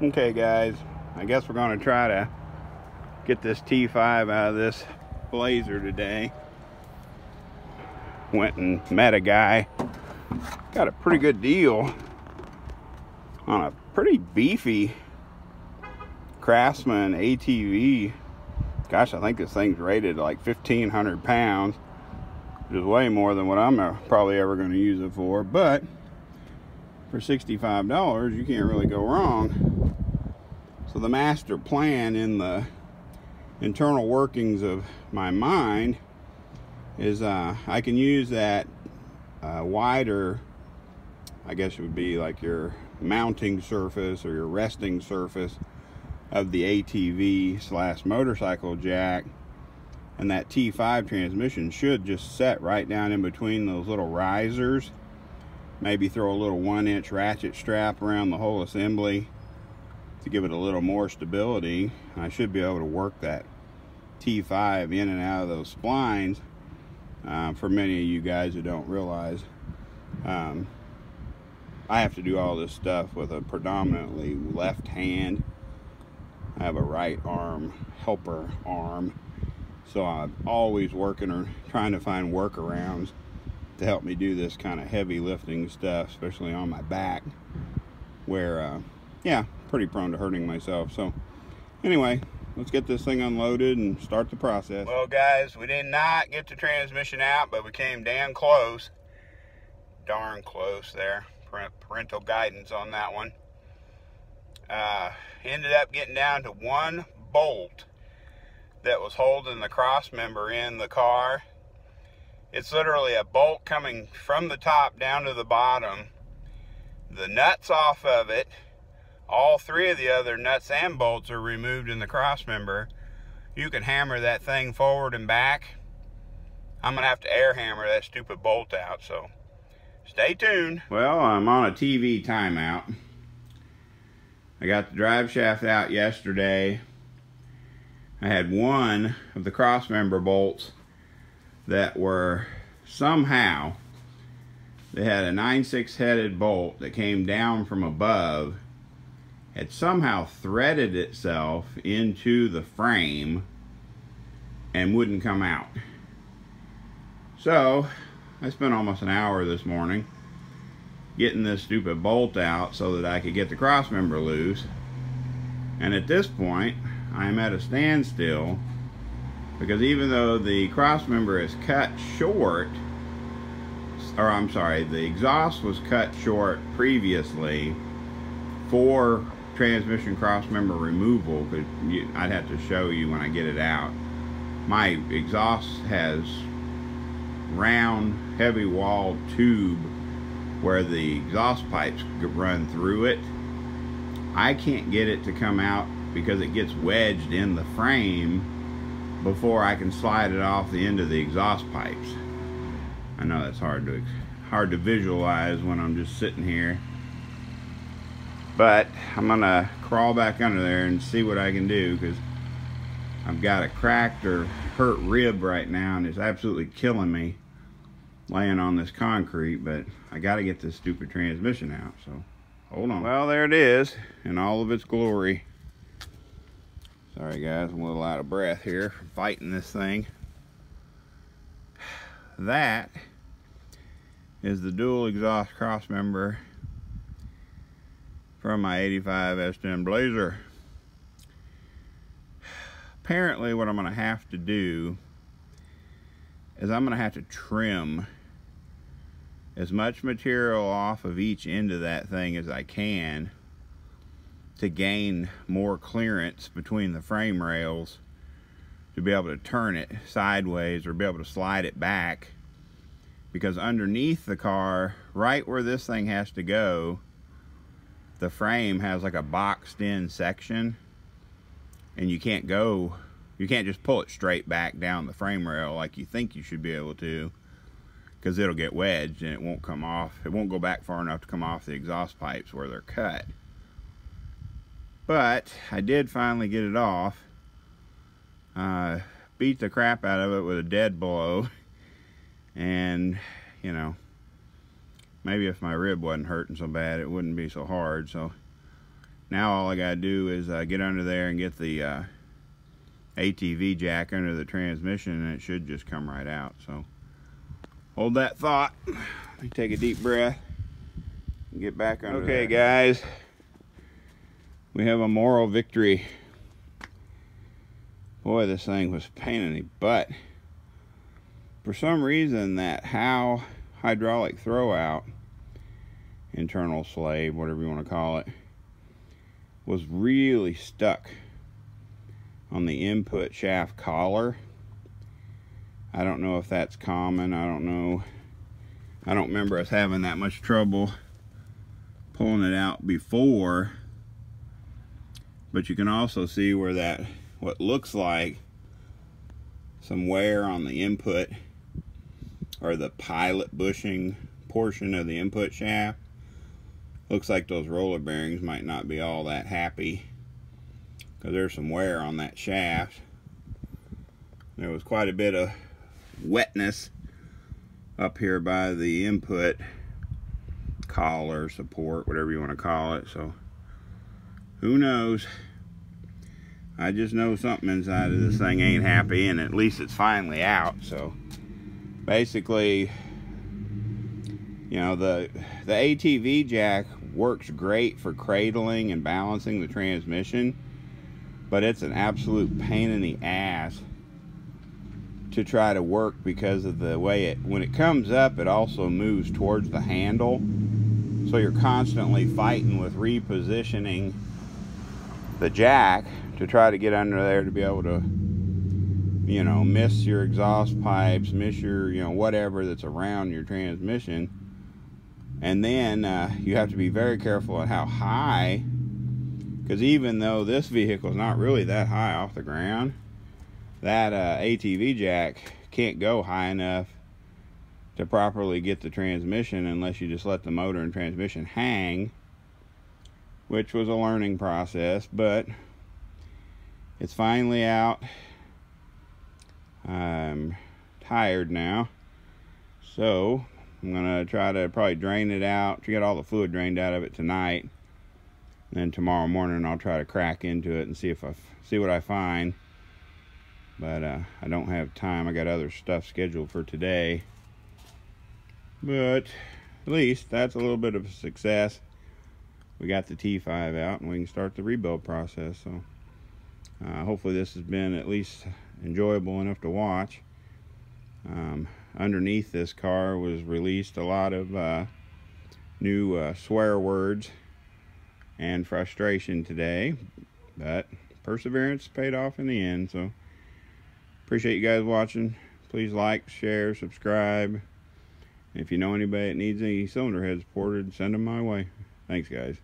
Okay guys, I guess we're going to try to get this T-5 out of this Blazer today. Went and met a guy, got a pretty good deal on a pretty beefy Craftsman ATV. Gosh, I think this thing's rated like 1,500 pounds, which is way more than what I'm probably ever going to use it for, but for $65 you can't really go wrong. So the master plan in the internal workings of my mind is I can use that wider, I guess it would be like your mounting surface or your resting surface of the ATV / motorcycle jack, and that T5 transmission should just set right down in between those little risers. Maybe throw a little 1-inch ratchet strap around the whole assembly to give it a little more stability. I should be able to work that T5 in and out of those splines. For many of you guys who don't realize, I have to do all this stuff with a predominantly left hand. I have a right arm helper arm, so I'm always working or trying to find workarounds to help me do this kind of heavy lifting stuff, especially on my back, where yeah, pretty prone to hurting myself. So anyway, let's get this thing unloaded and start the process. Well guys, we did not get the transmission out, but we came damn close. Darn close there. Parental guidance on that one. Ended up getting down to one bolt that was holding the cross member in the car. It's literally a bolt coming from the top down to the bottom. The nuts off of it, all three of the other nuts and bolts are removed in the cross member. You can hammer that thing forward and back. I'm gonna have to air hammer that stupid bolt out, so stay tuned. Well, I'm on a TV timeout. I got the drive shaft out yesterday. I had one of the cross member bolts that were somehow, they had a 9/6 headed bolt that came down from above, had somehow threaded itself into the frame and wouldn't come out. So I spent almost an hour this morning getting this stupid bolt out so that I could get the cross member loose, and at this point I'm at a standstill, because even though the cross member is cut short, or I'm sorry, the exhaust was cut short previously for transmission cross member removal, because I'd have to show you when I get it out. My exhaust has round, heavy walled tube where the exhaust pipes run through it. I can't get it to come out because it gets wedged in the frame before I can slide it off the end of the exhaust pipes. I know that's hard to visualize when I'm just sitting here, but I'm gonna crawl back under there and see what I can do, because I've got a cracked or hurt rib right now and it's absolutely killing me laying on this concrete, but I got to get this stupid transmission out, so hold on. Well, there it is in all of its glory. Sorry guys, I'm a little out of breath here from fighting this thing. That is the dual exhaust cross member from my 85 S10 Blazer. Apparently what I'm going to have to do is I'm going to have to trim as much material off of each end of that thing as I can to gain more clearance between the frame rails, to be able to turn it sideways or be able to slide it back, because underneath the car, right where this thing has to go, the frame has like a boxed in section, and you can't just pull it straight back down the frame rail like you think you should be able to, because it'll get wedged and it won't come off. It won't go back far enough to come off the exhaust pipes where they're cut. But I did finally get it off. Beat the crap out of it with a dead blow, and you know, maybe if my rib wasn't hurting so bad it wouldn't be so hard. So Now all I gotta do is get under there and get the ATV jack under the transmission, and it should just come right out. So hold that thought. Let me take a deep breath and get back under there. Okay, guys, we have a moral victory. Boy, this thing was a pain in the butt. For some reason, that Howe hydraulic throwout, internal slave, whatever you want to call it, was really stuck on the input shaft collar. I don't know if that's common. I don't know. I don't remember us having that much trouble pulling it out before. But you can also see where that, what looks like some wear on the input, or the pilot bushing portion of the input shaft. Looks like those roller bearings might not be all that happy, because there's some wear on that shaft. There was quite a bit of wetness up here by the input collar support, whatever you want to call it. So who knows? I just know something inside of this thing ain't happy, and at least it's finally out. So basically, you know, the ATV jack works great for cradling and balancing the transmission, but it's an absolute pain in the ass to try to work, because of the way it, when it comes up, it also moves towards the handle, so you're constantly fighting with repositioning the jack to try to get under there to be able to, you know, miss your exhaust pipes, miss your, you know, whatever that's around your transmission. And then you have to be very careful at how high, because even though this vehicle is not really that high off the ground, that ATV jack can't go high enough to properly get the transmission unless you just let the motor and transmission hang, which was a learning process, but it's finally out. I'm tired now, so I'm gonna try to probably drain it out, to get all the fluid drained out of it tonight. And then tomorrow morning I'll try to crack into it and see if see what I find. But I don't have time. I got other stuff scheduled for today. But at least that's a little bit of a success. We got the T-5 out, and we can start the rebuild process. So hopefully this has been at least enjoyable enough to watch. Underneath this car was released a lot of new swear words and frustration today, but perseverance paid off in the end. So appreciate you guys watching. Please like, share, subscribe. If you know anybody that needs any cylinder heads ported, send them my way. Thanks, guys.